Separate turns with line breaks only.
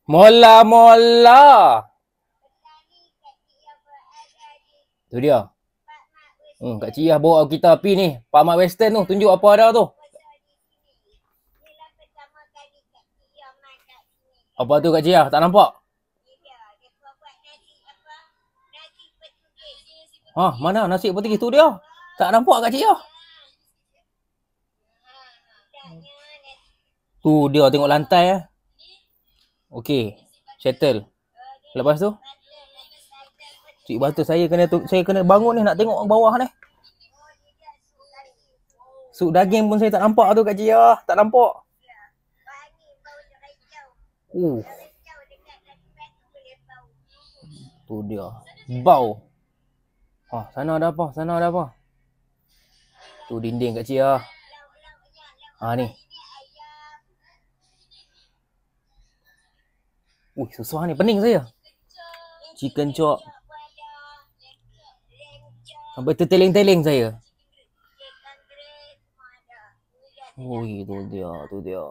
Mola-mola. Tu dia. Kak Cik Yah bawa kita pergi ni. Pak Mat Western tu. Tunjuk apa ada tu. Apa tu Kak Cik Yah? Tak nampak? Mana nasi putih? Tu dia. Tak nampak Kak Cik Yah. Tu dia tengok lantai. Okey. Settle. Lepas tu? Cik Batu, saya kena bangun ni nak tengok bawah ni. Sup daging pun saya tak nampak tu Kak Cik Yah. Tak nampak. Tu dia. Bau. Sana ada apa? Sana ada apa? Tu dinding Kak Cik Yah. Ni. Susah ni. Pening saya. Chicken chop. Sampai terteleng-teleng saya. Tu dia.